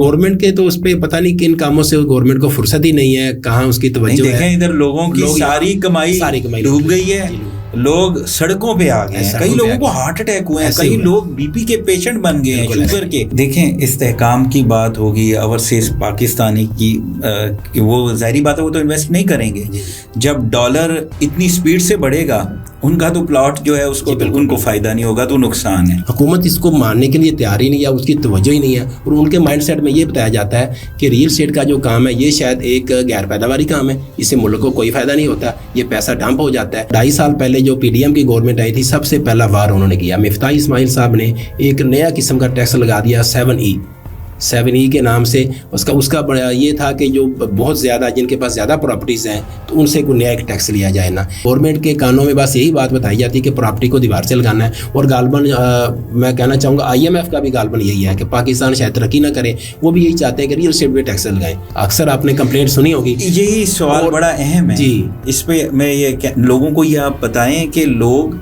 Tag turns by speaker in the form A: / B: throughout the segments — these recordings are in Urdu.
A: گورنمنٹ کے تو اس پہ پتہ نہیں کن کاموں سے گورنمنٹ کو فرصت ہی نہیں ہے, کہاں اس کی توجہ ہے.
B: دیکھیں ادھر لوگوں کی ساری کمائی ڈوب گئی ہے, لوگ سڑکوں پہ آ گئے ہیں, کئی لوگوں کو ہارٹ اٹیک ہوئے ہیں, کئی لوگ بی پی کے پیشنٹ بن گئے ہیں, شوگر کے. دیکھیں استحکام کی بات ہوگی, اوورسیز پاکستانی کی, وہ ظاہری بات ہے وہ تو انویسٹ نہیں کریں گے. جب ڈالر اتنی سپیڈ سے بڑھے گا ان کا تو پلاٹ جو ہے اس کو ان کو فائدہ نہیں ہوگا, تو نقصان ہے.
A: حکومت اس کو ماننے کے لیے تیار ہی نہیں ہے, اس کی توجہ ہی نہیں ہے, اور ان کے مائنڈ سیٹ میں یہ بتایا جاتا ہے کہ ریئل اسٹیٹ کا جو کام ہے یہ شاید ایک غیر پیداواری کام ہے, اس سے ملک کو کوئی فائدہ نہیں ہوتا, یہ پیسہ ڈمپ ہو جاتا ہے. 2.5 سال پہلے جو پی ڈی ایم کی گورنمنٹ آئی تھی, سب سے پہلا وار انہوں نے کیا, مفتاح اسماعیل صاحب نے ایک نیا قسم کا ٹیکس لگا دیا 7E کے نام سے. اس کا بڑا یہ تھا کہ جو بہت زیادہ جن کے پاس زیادہ پراپرٹیز ہیں تو ان سے کوئی نیا ایک ٹیکس لیا جائے نا. گورنمنٹ کے کانوں میں بس یہی بات بتائی جاتی ہے کہ پراپرٹی کو دیوار سے لگانا ہے, اور غالباً میں کہنا چاہوں گا IMF کا بھی غالباً یہی ہے کہ پاکستان شاید ترقی نہ کرے, وہ بھی یہی چاہتے ہیں کہ ریئل اسٹیٹ پہ ٹیکس لگائیں. اکثر آپ نے کمپلینٹ سنی ہوگی,
B: یہی سوال بڑا اہم ہے
A: جی.
B: اس پہ میں یہ لوگوں کو یہ آپ بتائیں کہ لوگ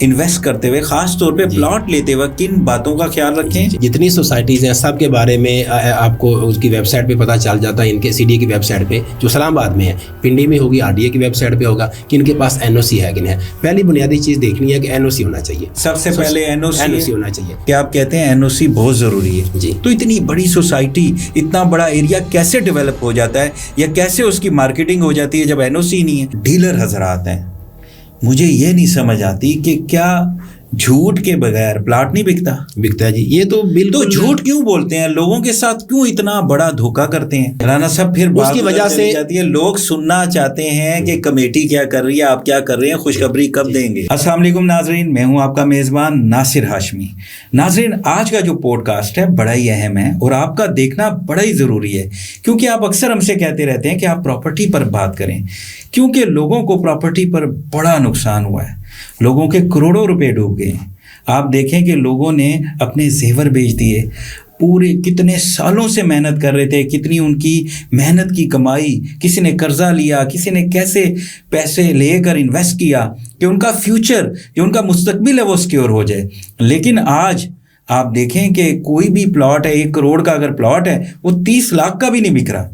B: انویسٹ کرتے ہوئے, خاص طور پہ پلاٹ لیتے وقت کن باتوں کا خیال رکھیں.
A: جتنی سوسائٹیز ہیں سب کے بارے میں آپ کو اس کی ویب سائٹ پہ پتہ چل جاتا ہے, ان کے CDA کی ویب سائٹ پہ جو اسلام آباد میں ہے, پنڈی میں ہوگی RDA کی ویب سائٹ پہ ہوگا کہ ان کے پاس NOC ہے کہ نہیں ہے. پہلی بنیادی چیز دیکھنی ہے کہ NOC ہونا چاہیے,
B: سب سے پہلے NOC
A: ہونا چاہیے.
B: کہ آپ کہتے ہیں NOC بہت ضروری ہے
A: جی.
B: تو اتنی بڑی سوسائٹی, اتنا بڑا ایریا کیسے ڈیولپ ہو جاتا ہے یا کیسے اس کی مارکیٹنگ ہو جاتی ہے جب NOC نہیں ہے. ڈیلر حضرات ہیں, مجھے یہ نہیں سمجھ آتی کہ کیا جھوٹ کے بغیر پلاٹ نہیں بکتا
A: ہے جی. یہ تو بالکل
B: جھوٹ کیوں بولتے ہیں, لوگوں کے ساتھ کیوں اتنا بڑا دھوکا کرتے ہیں رانا صاحب. پھر
A: اس کی وجہ سے
B: جاتی ہے, لوگ سننا چاہتے ہیں کہ کمیٹی کیا کر رہی ہے, آپ کیا کر رہے ہیں, خوشخبری کب دیں گے. السلام علیکم ناظرین, میں ہوں آپ کا میزبان ناصر ہاشمی. ناظرین آج کا جو پوڈ کاسٹ ہے بڑا ہی اہم ہے اور آپ کا دیکھنا بڑا ہی ضروری ہے, کیونکہ آپ اکثر ہم سے کہتے رہتے ہیں کہ آپ پراپرٹی پر بات کریں, کیونکہ لوگوں کو پراپرٹی پر بڑا نقصان ہوا ہے, لوگوں کے کروڑوں روپے ڈوب گئے ہیں. آپ دیکھیں کہ لوگوں نے اپنے زیور بیچ دیے, پورے کتنے سالوں سے محنت کر رہے تھے, کتنی ان کی محنت کی کمائی, کسی نے قرضہ لیا, کسی نے کیسے پیسے لے کر انویسٹ کیا کہ ان کا فیوچر, جو ان کا مستقبل ہے وہ سیکیور ہو جائے. لیکن آج آپ دیکھیں کہ کوئی بھی پلاٹ ہے, 1 کروڑ کا اگر پلاٹ ہے وہ 30 لاکھ کا بھی نہیں بک رہا.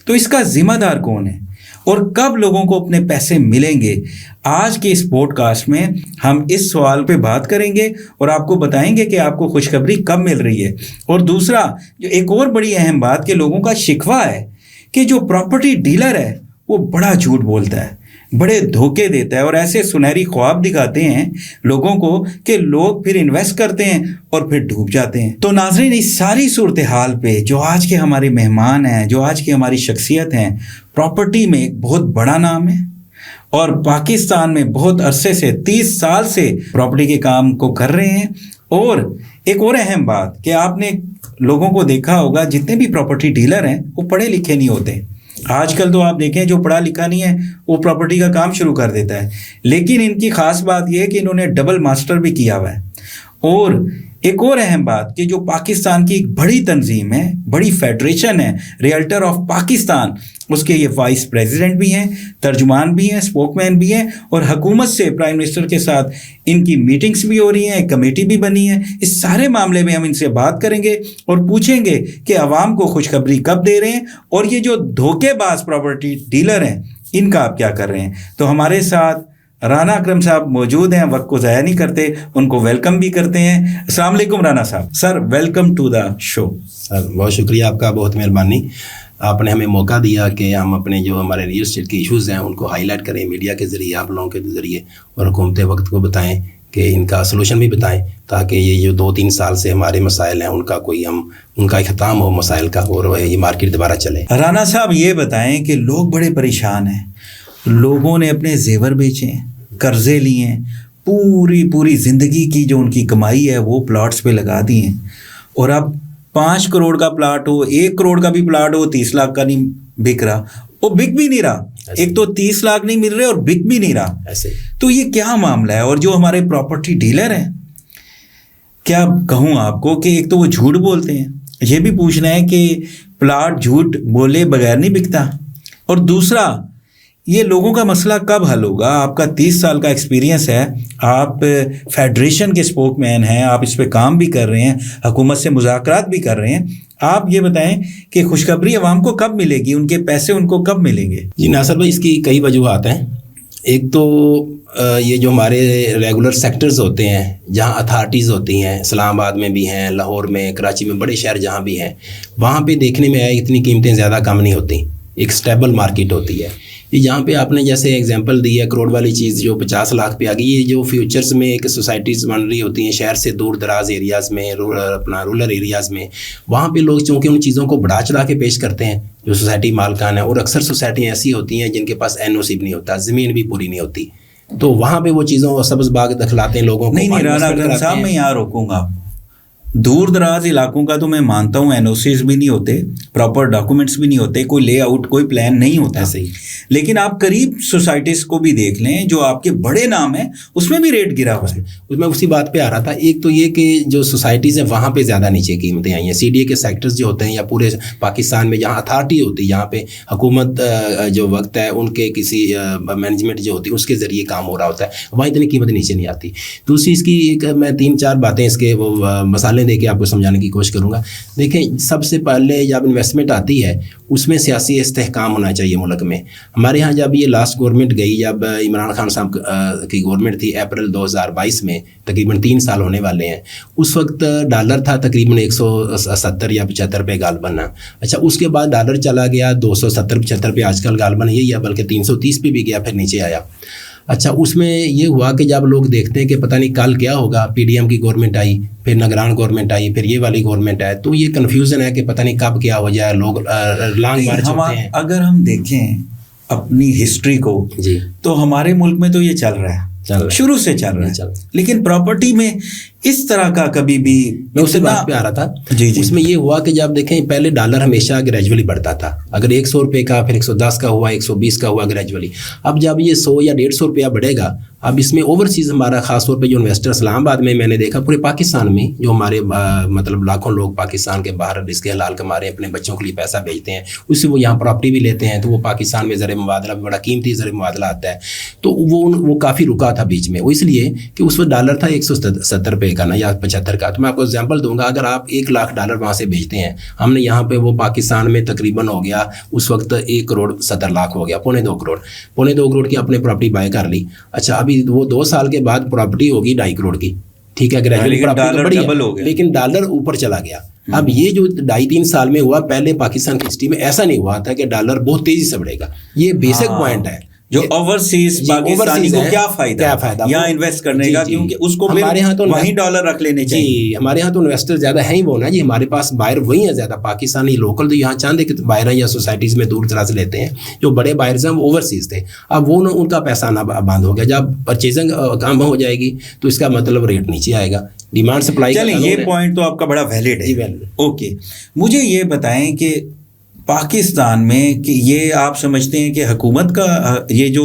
B: تو اس کا ذمہ دار کون ہے اور کب لوگوں کو اپنے پیسے ملیں گے؟ آج کے اس پوڈ کاسٹ میں ہم اس سوال پہ بات کریں گے اور آپ کو بتائیں گے کہ آپ کو خوشخبری کب مل رہی ہے. اور دوسرا جو ایک اور بڑی اہم بات کہ لوگوں کا شکوہ ہے کہ جو پراپرٹی ڈیلر ہے وہ بڑا جھوٹ بولتا ہے, بڑے دھوکے دیتا ہے اور ایسے سنہری خواب دکھاتے ہیں لوگوں کو کہ لوگ پھر انویسٹ کرتے ہیں اور پھر ڈوب جاتے ہیں. تو ناظرین اس ساری صورتحال پہ جو آج کے ہمارے مہمان ہیں, جو آج کی ہماری شخصیت ہیں, پراپرٹی میں ایک بہت بڑا نام ہے اور پاکستان میں بہت عرصے سے 30 سال سے پراپرٹی کے کام کو کر رہے ہیں. اور ایک اور اہم بات کہ آپ نے لوگوں کو دیکھا ہوگا جتنے بھی پراپرٹی ڈیلر ہیں وہ پڑھے لکھے نہیں ہوتے. آج کل تو آپ دیکھیں جو پڑھا لکھا نہیں ہے وہ پراپرٹی کا کام شروع کر دیتا ہے, لیکن ان کی خاص بات یہ ہے کہ انہوں نے ڈبل ماسٹر بھی کیا ہوا ہے. اور ایک اور اہم بات کہ جو پاکستان کی ایک بڑی تنظیم ہے, بڑی فیڈریشن ہے, ریئلٹر آف پاکستان, اس کے یہ وائس پریزیڈنٹ بھی ہیں, ترجمان بھی ہیں, اسپوک مین بھی ہیں, اور حکومت سے پرائم منسٹر کے ساتھ ان کی میٹنگز بھی ہو رہی ہیں, ایک کمیٹی بھی بنی ہے. اس سارے معاملے میں ہم ان سے بات کریں گے اور پوچھیں گے کہ عوام کو خوشخبری کب دے رہے ہیں اور یہ جو دھوکے باز پراپرٹی ڈیلر ہیں ان کا آپ کیا کر رہے ہیں. تو ہمارے ساتھ رانا اکرم صاحب موجود ہیں, وقت کو ضائع نہیں کرتے, ان کو ویلکم بھی کرتے ہیں. السلام علیکم رانا صاحب. سر ویلکم ٹو دا شو.
A: سر بہت شکریہ آپ کا, بہت مہربانی. آپ نے ہمیں موقع دیا کہ ہم اپنے جو ہمارے ریئل اسٹیٹ کے ایشوز ہیں ان کو ہائی لائٹ کریں میڈیا کے ذریعے, آپ لوگوں کے ذریعے, اور حکومت وقت کو بتائیں کہ ان کا سلوشن بھی بتائیں, تاکہ یہ جو 2-3 سال سے ہمارے مسائل ہیں ان کا کوئی ان کا اختتام ہو مسائل کا, اور یہ مارکیٹ دوبارہ چلے.
B: رانا صاحب یہ بتائیں کہ لوگ بڑے پریشان ہیں, لوگوں نے اپنے زیور بیچے ہیں, قرضے لیے ہیں, پوری زندگی کی جو ان کی کمائی ہے وہ پلاٹس پہ لگا دی ہیں, اور اب 5 کروڑ کا پلاٹ ہو, 1 کروڑ کا بھی پلاٹ ہو, 30 لاکھ کا نہیں بک رہا, وہ بک بھی نہیں رہا. ایک تو 30 لاکھ نہیں مل رہے اور بک بھی نہیں رہا ایسے. تو یہ کیا معاملہ ہے؟ اور جو ہمارے پراپرٹی ڈیلر ہیں, کیا کہوں آپ کو کہ ایک تو وہ جھوٹ بولتے ہیں, یہ بھی پوچھنا ہے کہ پلاٹ جھوٹ بولے بغیر نہیں بکتا, اور دوسرا یہ لوگوں کا مسئلہ کب حل ہوگا؟ آپ کا 30 سال کا ایکسپیرینس ہے، آپ فیڈریشن کے اسپوک مین ہیں، آپ اس پہ کام بھی کر رہے ہیں، حکومت سے مذاکرات بھی کر رہے ہیں. آپ یہ بتائیں کہ خوشخبری عوام کو کب ملے گی، ان کے پیسے ان کو کب ملیں گے؟
A: جی ناصر بھائی، اس کی کئی وجوہات ہیں. ایک تو یہ جو ہمارے ریگولر سیکٹرز ہوتے ہیں، جہاں اتھارٹیز ہوتی ہیں، اسلام آباد میں بھی ہیں، لاہور میں، کراچی میں، بڑے شہر جہاں بھی ہیں، وہاں پہ دیکھنے میں آیا اتنی قیمتیں زیادہ کم نہیں ہوتی، ایک سٹیبل مارکیٹ ہوتی ہے. یہ جہاں پہ آپ نے جیسے ایگزامپل دی ہے کروڑ والی چیز جو 50 لاکھ پہ آ گئی، یہ جو فیوچرز میں ایک سوسائٹیز بن رہی ہوتی ہیں شہر سے دور دراز ایریاز میں، رورل ایریاز میں، وہاں پہ لوگ چونکہ ان چیزوں کو بڑھا چڑھا کے پیش کرتے ہیں جو سوسائٹی مالکان ہے، اور اکثر سوسائٹیاں ایسی ہوتی ہیں جن کے پاس NOC بھی نہیں ہوتا، زمین بھی پوری نہیں ہوتی، تو وہاں پہ وہ چیزوں سبز باغ دکھلاتے ہیں لوگوں کو.
B: نہیں رانا اکرم صاحب، میں یہاں روکوں گا. دور دراز علاقوں کا تو میں مانتا ہوں NOCs بھی نہیں ہوتے، پراپر ڈاکومنٹس بھی نہیں ہوتے، کوئی لے آؤٹ، کوئی پلان نہیں ہوتا.
A: صحیح.
B: لیکن آپ قریب سوسائٹیز کو بھی دیکھ لیں جو آپ کے بڑے نام ہیں، اس میں بھی ریٹ گرا ہوا ہے.
A: میں اسی بات پہ آ رہا تھا. ایک تو یہ کہ جو سوسائٹیز ہیں وہاں پہ زیادہ نیچے قیمتیں آئی ہیں. CDA کے سیکٹرز جو ہوتے ہیں یا پورے پاکستان میں جہاں اتھارٹی ہوتی ہے، جہاں پہ حکومت جو وقت ہے ان کے کسی مینجمنٹ جو ہوتی ہے اس کے ذریعے کام ہو رہا ہوتا ہے، وہاں اتنی قیمت نیچے نہیں آتی. دوسری اس کی ایک میں 3-4 باتیں اس کے وہ مسالے دے کے آپ کو سمجھانے کی کوشش کروں گا. دیکھیں، سب سے پہلے جب انویسٹمنٹ آتی ہے اس میں سیاسی استحکام ہونا چاہیے ملک میں. ہمارے ہاں جب یہ لاسٹ گورنمنٹ گئی، جب عمران خان صاحب کی گورنمنٹ تھی اپریل 2022 میں، تقریباً 3 سال ہونے والے ہیں، اس وقت ڈالر تھا تقریباً 170 یا 75 پہ غالباً. اچھا، اس کے بعد ڈالر چلا گیا 270-75 پہ، آج کل غالباً یہی ہے، بلکہ 330 پہ بھی گیا، پھر نیچے آیا. اچھا، اس میں یہ ہوا کہ جب لوگ دیکھتے ہیں کہ پتہ نہیں کل کیا ہوگا، PDM کی گورنمنٹ آئی، پھر نگران گورنمنٹ آئی، پھر یہ والی گورنمنٹ آئے، تو یہ کنفیوژن ہے کہ پتہ نہیں کب کیا ہو جائے. لوگ لانگ مارچ ہوتے ہیں.
B: اگر ہم دیکھیں اپنی ہسٹری کو
A: جی،
B: تو ہمارے ملک میں تو یہ چل رہا ہے، شروع سے چل رہا ہے. لیکن پراپرٹی میں اس طرح کا کبھی بھی،
A: میں اس سے بات پہ آ رہا تھا.
B: جی.
A: اس میں یہ ہوا کہ جب دیکھیں پہلے ڈالر ہمیشہ گریجولی بڑھتا تھا، اگر 100 روپے کا، پھر 110 کا ہوا، 120 کا ہوا گریجولی. اب جب یہ 100 یا 150 روپیہ بڑھے گا، اب اس میں اوورسیز ہمارا خاص طور پہ جو انویسٹر اسلام آباد میں نے دیکھا، پورے پاکستان میں جو ہمارے مطلب لاکھوں لوگ پاکستان کے باہر رزق حلال کما رہے ہیں، اپنے بچوں کے لیے پیسہ بھیجتے ہیں، اس سے وہ یہاں پراپرٹی بھی لیتے ہیں، تو وہ پاکستان میں زر مبادلہ بھی بڑا قیمتی زر مبادلہ آتا ہے. تو وہ کافی رکا تھا بیچ میں، وہ اس لیے کہ اس وقت ڈالر تھا 170 روپے کا نا، یا 75 کا. تو میں آپ کو ایگزامپل دوں گا، اگر آپ 1 لاکھ ڈالر وہاں سے بھیجتے ہیں، ہم نے یہاں پہ وہ پاکستان میں تقریباً ہو گیا اس وقت 1 کروڑ 70 لاکھ ہو گیا، 2.25 کروڑ کی اپنے پراپرٹی بائی کر لی. اچھا، ابھی وہ 2 سال کے بعد پراپرٹی ہوگی 2.5 کروڑ کی. ٹھیک ہے، لیکن ڈالر اوپر چلا گیا. اب یہ جو 2.5-3 سال میں ہوا، پہلے پاکستان کی ہسٹری میں ایسا نہیں ہوا تھا کہ ڈالر بہت تیزی سے بڑھے گا. یہ بیسک پوائنٹ ہے.
B: جو اوورسیز پاکستانی کو کیا فائدہ یہاں انویسٹ کرنے کا، کیونکہ اس کو ہمارے ہاں تو وہیں ڈالر رکھ لینے چاہیے.
A: جی، ہمارے ہاں تو انویسٹر زیادہ ہیں ہی وہ نا جی، ہمارے پاس بائر وہی ہیں زیادہ. پاکستانی لوکل تو یہاں چاند ایک بائر ہیں یا سوسائٹیز میں دور دراز لیتے ہیں، جو بڑے بائرز ہیں وہ اوورسیز تھے. اب وہ ان کا پیسہ نہ بند ہو گیا. جب پرچیزنگ کم ہو جائے گی تو اس کا مطلب ریٹ نیچے آئے گا، ڈیمانڈ سپلائی.
B: چلیں، یہ پوائنٹ تو آپ کا بڑا ویلڈ ہے. اوکے، مجھے یہ بتائیں کہ پاکستان میں کہ یہ آپ سمجھتے ہیں کہ حکومت کا یہ جو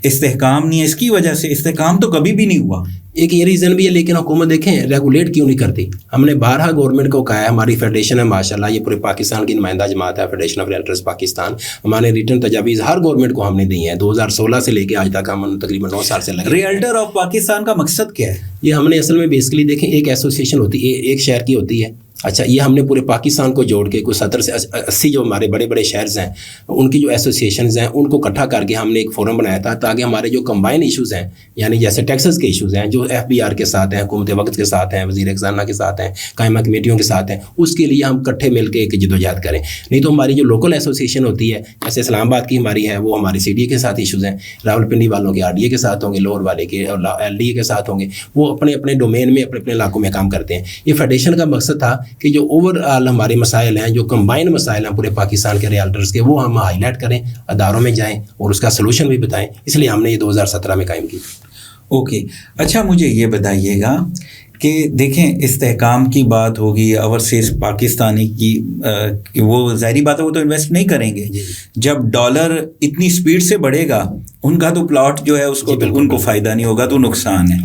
B: استحکام نہیں ہے، اس کی وجہ سے استحکام تو کبھی بھی نہیں ہوا.
A: ایک یہ ریزن بھی ہے، لیکن حکومت دیکھیں ریگولیٹ کیوں نہیں کرتی. ہم نے بارہا گورنمنٹ کو کہا ہے، ہماری فیڈریشن ہے ماشاءاللہ، یہ پورے پاکستان کی نمائندہ جماعت ہے، فیڈریشن آف ریئلٹرز پاکستان. ہمارے ریٹرن تجاویز ہر گورنمنٹ کو ہم نے دی ہیں 2016 سے لے کے آج تک، ہم تقریباً 9 سال سے لگے.
B: ریئلٹر آف پاکستان کا مقصد کیا ہے؟
A: یہ ہم نے اصل میں بیسکلی دیکھیں، ایک ایسوسیشن ہوتی ہے، ایک شہر کی ہوتی ہے. اچھا، یہ ہم نے پورے پاکستان کو جوڑ کے کوئی 70 سے 80 جو ہمارے بڑے بڑے شہرز ہیں، ان کی جو ایسوسیشنز ہیں ان کو اکٹھا کر کے ہم نے ایک فورم بنایا تھا، تاکہ ہمارے جو کمبائن ایشوز ہیں، یعنی جیسے ٹیکسز کے ایشوز ہیں جو FBR کے ساتھ ہیں، حکومت وقت کے ساتھ ہیں، وزیر خزانہ کے ساتھ ہیں، قائمہ کمیٹیوں کے ساتھ ہیں، اس کے لیے ہم اکٹھے مل کے ایک جدوجہد کریں. نہیں تو ہماری جو لوکل ایسوسیشن ہوتی ہے، جیسے اسلام آباد کی ہماری ہے، وہ ہماری CDA کے ساتھ ایشوز ہیں، راولپنڈی والوں کے RDA کے ساتھ ہوں گے، لاہور والے کے LDA کے ساتھ ہوں گے. وہ اپنے اپنے ڈومین میں اپنے علاقوں میں کام کرتے ہیں. یہ فیڈریشن کا مقصد تھا کہ جو اوور ہمارے مسائل ہیں، جو کمبائن مسائل ہیں پورے پاکستان کے ریالٹرز کے، وہ ہم ہائی لائٹ کریں، اداروں میں جائیں اور اس کا سلوشن بھی بتائیں. اس لیے ہم نے یہ 2017 میں قائم کی.
B: اوکے، اچھا مجھے یہ بتائیے گا کہ دیکھیں استحکام کی بات ہوگی اوورسیز پاکستانی کی، وہ ظاہری بات ہے وہ تو انویسٹ نہیں کریں گے. جب ڈالر اتنی سپیڈ سے بڑھے گا ان کا تو پلاٹ جو ہے اس کو ان کو فائدہ نہیں ہوگا، تو نقصان ہے.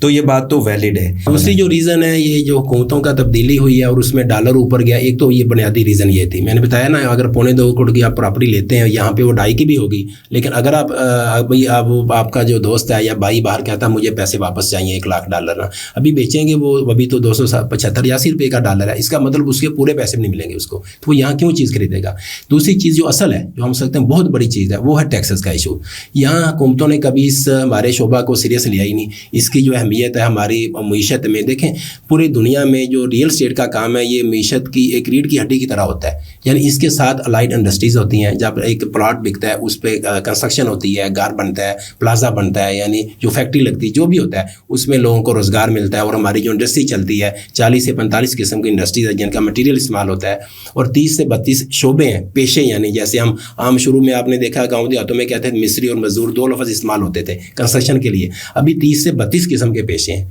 B: تو یہ بات تو ویلڈ ہے.
A: دوسری جو ریزن ہے یہ جو حکومتوں کا تبدیلی ہوئی ہے اور اس میں ڈالر اوپر گیا، ایک تو یہ بنیادی ریزن یہ تھی، میں نے بتایا نا، اگر 2.25 کروڑ کی آپ پراپرٹی لیتے ہیں یہاں پہ وہ 2.5 کی بھی ہوگی، لیکن اگر آپ کا جو دوست ہے یا بھائی باہر کہتا ہے مجھے پیسے واپس چاہیے $1,00,000 نا، ابھی بیچیں گے وہ ابھی تو 275-80 روپے کا ڈالر ہے، اس کا مطلب اس کے پورے پیسے نہیں ملیں گے اس کو، تو وہ یہاں کیوں چیز خریدے گا. دوسری چیز جو اصل ہے جو ہم سکتے ہیں بہت بڑی چیز ہے وہ ہے ٹیکسز کا ایشو. یہاں حکومتوں نے کبھی اس ہمارے شعبہ کو سیریس لیا ہی نہیں. اس کی جو اہمیت ہے ہماری معیشت میں، دیکھیں پوری دنیا میں جو ریئل اسٹیٹ کا کام ہے یہ معیشت کی ایک ریڑھ کی ہڈی کی طرح ہوتا ہے. یعنی اس کے ساتھ الائڈ انڈسٹریز ہوتی ہیں، جب ایک پلاٹ بکتا ہے اس پہ کنسٹرکشن ہوتی ہے، گھر بنتا ہے، پلازا بنتا ہے، یعنی جو فیکٹری لگتی ہے جو بھی ہوتا ہے اس میں لوگوں کو روزگار ملتا ہے. اور ہماری جو انڈسٹری چلتی ہے 40 سے 45 قسم کی انڈسٹریز ہیں جن کا مٹیریل استعمال ہوتا ہے، اور 30 سے 32 شعبے ہیں، پیشے. یعنی جیسے ہم عام شروع میں آپ نے دیکھا گاؤں دیہاتوں میں کہتے ہیں مستری اور مزدور 2 لفظ استعمال ہوتے تھے کنسٹرکشن کے لیے، ابھی 30 سے 32 قسم کے پیشے ہیں،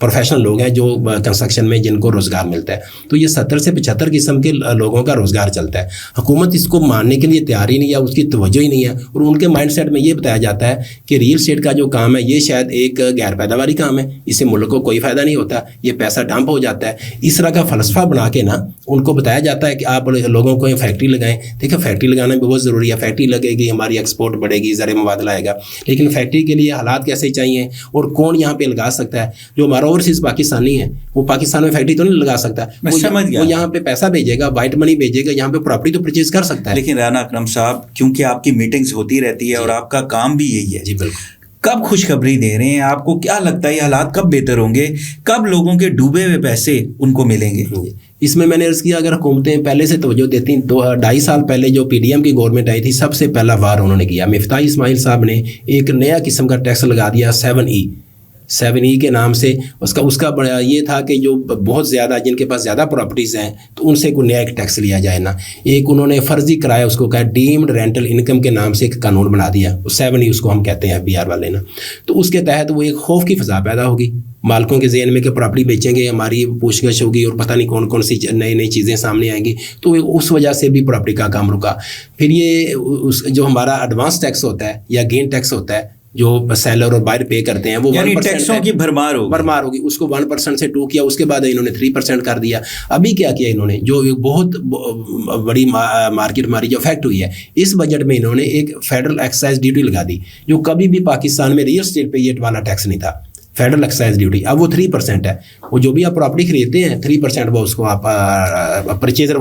A: پروفیشنل لوگ ہیں جو کنسٹرکشن میں جن کو روزگار ملتا ہے. تو یہ 70 سے 75 قسم کے لوگوں کا روزگار چلتا ہے. حکومت اس کو ماننے کے لیے تیار ہی نہیں ہے، اس کی توجہ ہی نہیں ہے، اور ان کے مائنڈ سیٹ میں یہ بتایا جاتا ہے کہ ریئل اسٹیٹ کا جو کام ہے یہ شاید ایک غیر پیداواری کام ہے، اس سے ملک کو کوئی فائدہ نہیں ہوتا، یہ پیسہ ڈمپ ہو جاتا ہے. اس طرح کا فلسفہ بنا کے نا ان کو بتایا جاتا ہے کہ آپ لوگوں کو یہ فیکٹری لگائیں. دیکھیں فیکٹری لگانا بھی بہت ضروری ہے، فیکٹری لگے گی ہماری ایکسپورٹ بڑھے گی، زر مبادلہ آئے گا، لیکن فیکٹری کے لیے حالات کیسے چاہیے اور کون یہاں پہ لگا سکتا ہے. جو ہمارا اوورسیز پاکستان ہے وہ پاکستان میں فیکٹری تو نہیں لگا سکتا، وہ یہاں پہ پیسہ بھیجے گا، وائٹ منی بھیجے گا، یہاں پہ پراپرٹی تو پرچیز کر سکتا ہے.
B: لیکن رانا اکرم صاحب کیونکہ آپ کی میٹنگز ہوتی رہتی ہے اور آپ کا کام بھی یہی ہے،
A: جی بالکل،
B: کب خوشخبری دے رہے ہیں؟ آپ کو کیا لگتا ہے یہ حالات کب بہتر ہوں گے؟ کب لوگوں کے ڈوبے ہوئے پیسے ان کو ملیں گے؟
A: اس میں نے عرض کیا اگر حکومتیں پہلے سے توجہ دیتی، 2.5 سال پہلے جو پی ڈی ایم کی گورنمنٹ آئی تھی سب سے پہلا وار انہوں نے کیا. مفتاح اسماعیل صاحب نے ایک نیا قسم کا ٹیکس لگا دیا 7E کے نام سے. اس کا بڑا یہ تھا کہ جو بہت زیادہ جن کے پاس زیادہ پراپرٹیز ہیں تو ان سے کوئی نیا ایک ٹیکس لیا جائے نا. ایک انہوں نے فرضی کرایہ اس کو کہا ڈیمڈ رینٹل انکم کے نام سے ایک قانون بنا دیا، 7E اس کو ہم کہتے ہیں BR والے نا. تو اس کے تحت وہ ایک خوف کی فضا پیدا ہوگی مالکوں کے ذہن میں کہ پراپرٹی بیچیں گے، ہماری پوچھ گچھ ہوگی اور پتہ نہیں کون کون سی نئی چیزیں سامنے آئیں گی. تو اس وجہ سے بھی پراپرٹی کا کام رکا. پھر یہ جو ہمارا ایڈوانس ٹیکس ہوتا ہے یا گین ٹیکس ہوتا ہے جو سیلر اور بائر پے کرتے ہیں، وہ
B: یعنی ٹیکسوں کی بھرمار
A: ہوگی، اس کو 1% سے 2 کیا، اس کے بعد انہوں نے 3% کر دیا. ابھی کیا کیا انہوں نے، جو بہت بڑی مارکیٹ ہماری جو افیکٹ ہوئی ہے، اس بجٹ میں انہوں نے ایک فیڈرل ایکسائز ڈیوٹی لگا دی جو کبھی بھی پاکستان میں ریئل اسٹیٹ پہ یہ والا ٹیکس نہیں تھا. فیڈرل ایکسائز ڈیوٹی اب وہ 3% ہے. وہ جو بھی آپ پراپرٹی خریدتے ہیں 3% وہ اس کو آپ پرچیزر